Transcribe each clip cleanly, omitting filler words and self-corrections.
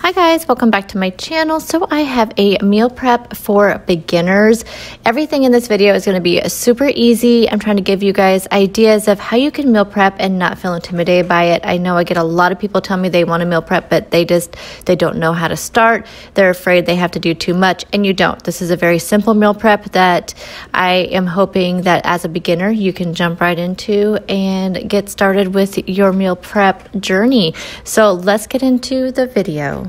Hi guys, welcome back to my channel. So I have a meal prep for beginners. Everything in this video is going to be super easy. I'm trying to give you guys ideas of how you can meal prep and not feel intimidated by it. I know I get a lot of people tell me they want to meal prep, but they don't know how to start. They're afraid they have to do too much, and you don't. This is a very simple meal prep that I am hoping that as a beginner you can jump right into and get started with your meal prep journey. So let's get into the video.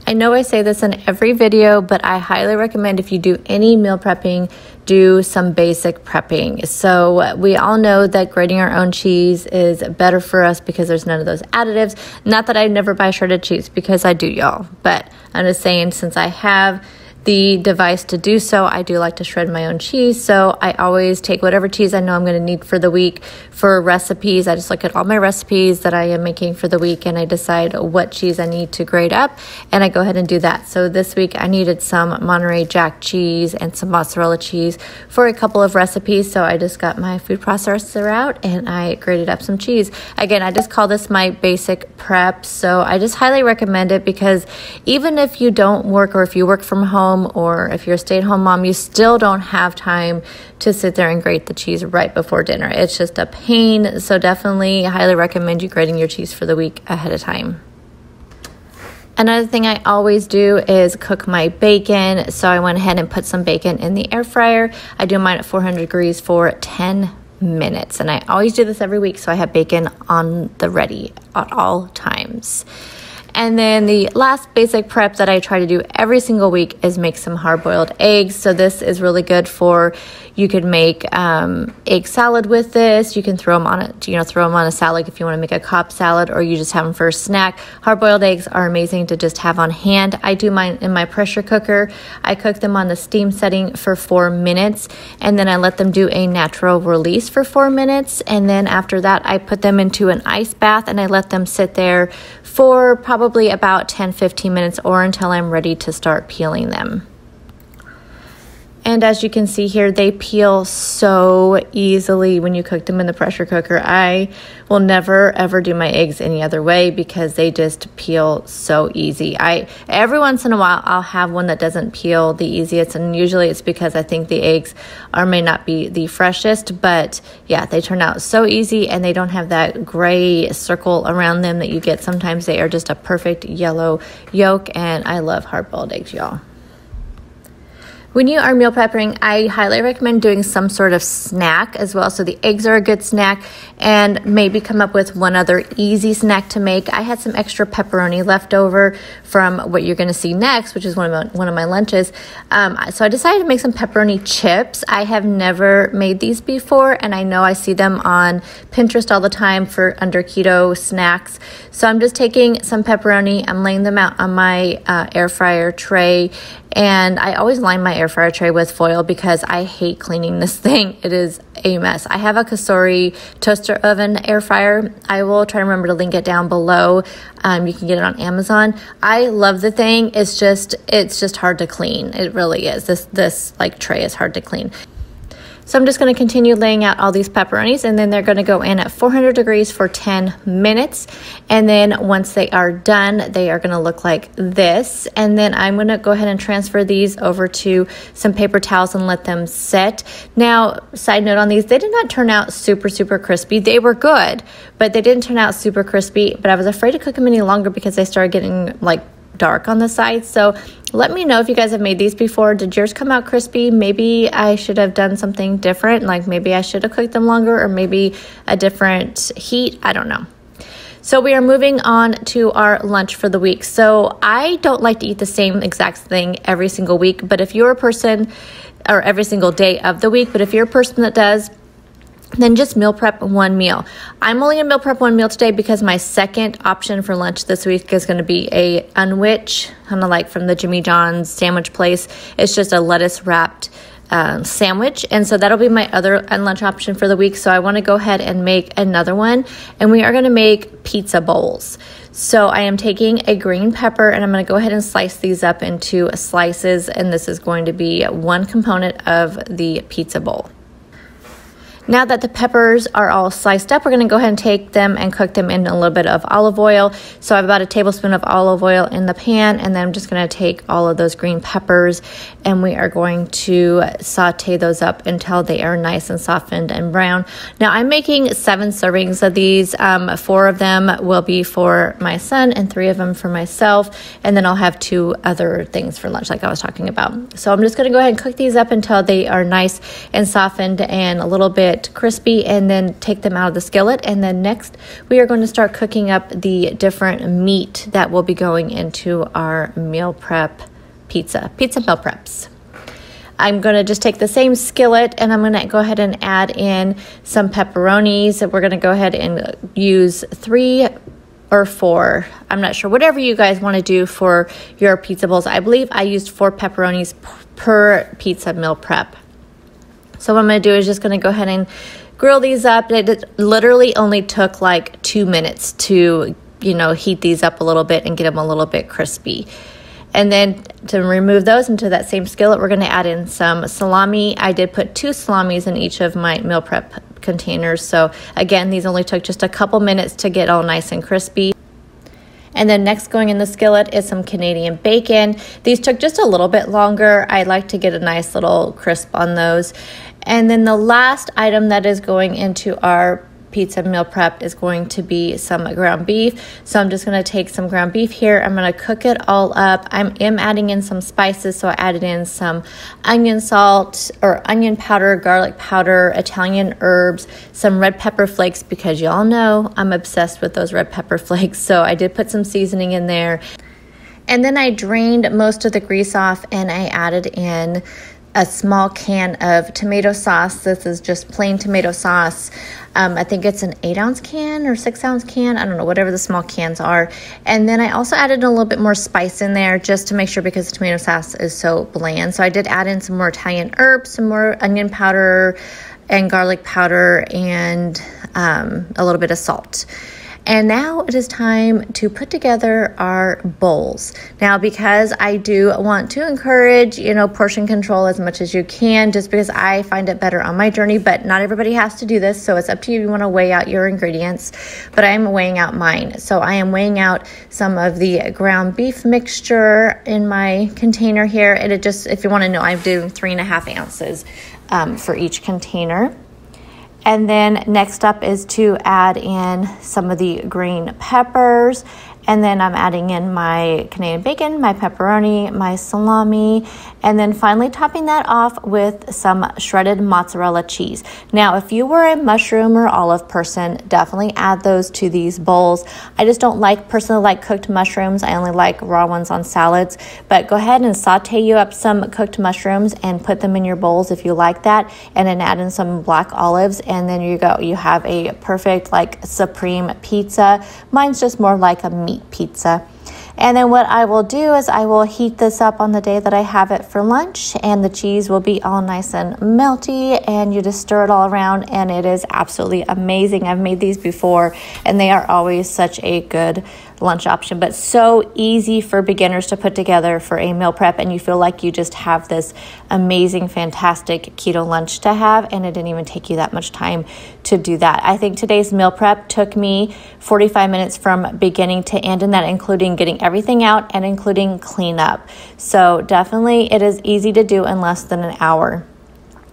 I know I say this in every video, but I highly recommend if you do any meal prepping, do some basic prepping. So we all know that grating our own cheese is better for us because there's none of those additives. Not that I never buy shredded cheese, because I do, y'all. But I'm just saying, since I have the device to do so, I do like to shred my own cheese. So I always take whatever cheese I know I'm going to need for the week. For recipes, I just look at all my recipes that I am making for the week and I decide what cheese I need to grate up, and I go ahead and do that. So this week I needed some Monterey Jack cheese and some mozzarella cheese for a couple of recipes. So I just got my food processor out and I grated up some cheese. Again, I just call this my basic prep. So I just highly recommend it, because even if you don't work, or if you work from home, or if you're a stay-at-home mom, you still don't have time to sit there and grate the cheese right before dinner. It's just a pain. So definitely highly recommend you grating your cheese for the week ahead of time. Another thing I always do is cook my bacon. So I went ahead and put some bacon in the air fryer. I do mine at 400 degrees for 10 minutes. And I always do this every week, so I have bacon on the ready at all times. And then the last basic prep that I try to do every single week is make some hard-boiled eggs. So this is really good for, you could make egg salad with this. You can throw them on a salad if you want to make a Cobb salad, or you just have them for a snack. Hard-boiled eggs are amazing to just have on hand. I do mine in my pressure cooker. I cook them on the steam setting for 4 minutes, and then I let them do a natural release for 4 minutes. And then after that, I put them into an ice bath and I let them sit there for probably about 10-15 minutes, or until I'm ready to start peeling them. And as you can see here, they peel so easily when you cook them in the pressure cooker. I will never ever do my eggs any other way, because they just peel so easy. Every once in a while I'll have one that doesn't peel the easiest, and usually it's because I think the eggs may not be the freshest. But yeah, they turn out so easy, and they don't have that gray circle around them that you get sometimes. They are just a perfect yellow yolk, and I love hard-boiled eggs, y'all. When you are meal prepping, I highly recommend doing some sort of snack as well. So the eggs are a good snack, and maybe come up with one other easy snack to make. I had some extra pepperoni left over from what you're going to see next, which is one of my lunches. So I decided to make some pepperoni chips. I have never made these before, and I know I see them on Pinterest all the time for under keto snacks. So I'm just taking some pepperoni, I'm laying them out on my air fryer tray. And I always line my air fryer tray with foil, because I hate cleaning this thing. It is a mess. I have a Kasori toaster oven air fryer. I will try to remember to link it down below. You can get it on Amazon. I love the thing. It's just hard to clean. It really is. This like tray is hard to clean. So I'm just going to continue laying out all these pepperonis, and then they're going to go in at 400 degrees for 10 minutes. And then once they are done, they are going to look like this. And then I'm going to go ahead and transfer these over to some paper towels and let them set. Now, side note on these, they did not turn out super, super crispy. They were good, but they didn't turn out super crispy. But I was afraid to cook them any longer because they started getting like dark on the sides. So let me know if you guys have made these before. Did yours come out crispy? Maybe I should have done something different. Like maybe I should have cooked them longer, or maybe a different heat. I don't know. So we are moving on to our lunch for the week. So I don't like to eat the same exact thing every single week, but if you're a person, or every single day of the week, but if you're a person that does, then just meal prep one meal. I'm only gonna meal prep one meal today because my second option for lunch this week is gonna be a unwich, kind of like from the Jimmy John's sandwich place. It's just a lettuce wrapped sandwich, and so that'll be my other lunch option for the week. So I want to go ahead and make another one, and we are going to make pizza bowls. So I am taking a green pepper, and I'm going to go ahead and slice these up into slices, and this is going to be one component of the pizza bowl. Now that the peppers are all sliced up, we're going to go ahead and take them and cook them in a little bit of olive oil. So I have about a tablespoon of olive oil in the pan, and then I'm just going to take all of those green peppers, and we are going to saute those up until they are nice and softened and brown. Now I'm making 7 servings of these. 4 of them will be for my son and 3 of them for myself, and then I'll have 2 other things for lunch like I was talking about. So I'm just going to go ahead and cook these up until they are nice and softened and a little bit crispy, and then take them out of the skillet. And then next we are going to start cooking up the different meat that will be going into our meal prep pizza meal preps. I'm going to just take the same skillet, and I'm going to go ahead and add in some pepperonis. We're going to go ahead and use 3 or 4, I'm not sure, whatever you guys want to do for your pizza bowls. I believe I used 4 pepperonis per pizza meal prep. So what I'm going to do is just going to go ahead and grill these up. It literally only took like 2 minutes to, heat these up a little bit and get them a little bit crispy. And then to remove those into that same skillet, we're going to add in some salami. I did put 2 salamis in each of my meal prep containers. So again, these only took just a couple minutes to get all nice and crispy. And then next going in the skillet is some Canadian bacon. These took just a little bit longer. I like to get a nice little crisp on those. And then the last item that is going into our pizza meal prep is going to be some ground beef. So I'm just going to take some ground beef here. I'm going to cook it all up. I am adding in some spices. So I added in some onion salt or onion powder, garlic powder, Italian herbs, some red pepper flakes, because y'all know I'm obsessed with those red pepper flakes. So I did put some seasoning in there. And then I drained most of the grease off, and I added in a small can of tomato sauce. This is just plain tomato sauce. I think it's an 8-ounce can or 6-ounce can. I don't know, whatever the small cans are. And then I also added a little bit more spice in there just to make sure, because the tomato sauce is so bland. So I did add in some more Italian herbs, some more onion powder and garlic powder, and a little bit of salt. And now it is time to put together our bowls. Now, because I do want to encourage, portion control as much as you can, just because I find it better on my journey, but not everybody has to do this. So it's up to you if you want to weigh out your ingredients, but I'm weighing out mine. So I am weighing out some of the ground beef mixture in my container here. And it just, if you want to know, I'm doing 3.5 ounces for each container. And then next up is to add in some of the green peppers. And then I'm adding in my Canadian bacon, my pepperoni, my salami, and then finally topping that off with some shredded mozzarella cheese. Now, if you were a mushroom or olive person, definitely add those to these bowls. I just don't personally like cooked mushrooms. I only like raw ones on salads. But go ahead and saute you up some cooked mushrooms and put them in your bowls if you like that. And then add in some black olives, and then you go. You have a perfect supreme pizza. Mine's just more like a meat pizza. And then what I will do is I will heat this up on the day that I have it for lunch, and the cheese will be all nice and melty, and you just stir it all around, and it is absolutely amazing. I've made these before, and they are always such a good lunch option, but so easy for beginners to put together for a meal prep, and you feel like you just have this amazing, fantastic keto lunch to have, and it didn't even take you that much time to do that. I think today's meal prep took me 45 minutes from beginning to end, and that including getting everything out and including cleanup. So definitely it is easy to do in less than an hour.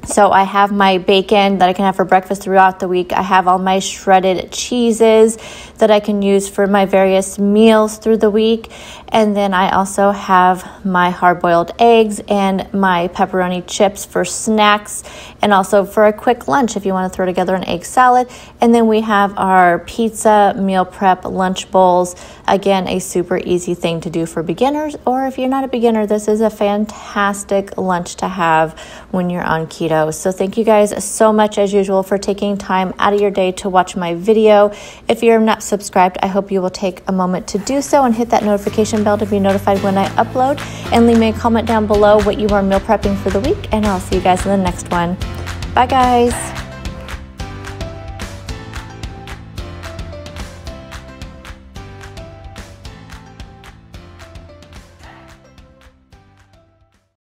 So I have my bacon that I can have for breakfast throughout the week. I have all my shredded cheeses that I can use for my various meals through the week. And then I also have my hard-boiled eggs and my pepperoni chips for snacks, and also for a quick lunch if you want to throw together an egg salad. And then we have our pizza meal prep lunch bowls. Again, a super easy thing to do for beginners, or if you're not a beginner, this is a fantastic lunch to have when you're on keto. keto. So thank you guys so much as usual for taking time out of your day to watch my video. If you're not subscribed, I hope you will take a moment to do so and hit that notification bell to be notified when I upload, and leave me a comment down below what you are meal prepping for the week, and I'll see you guys in the next one. Bye guys.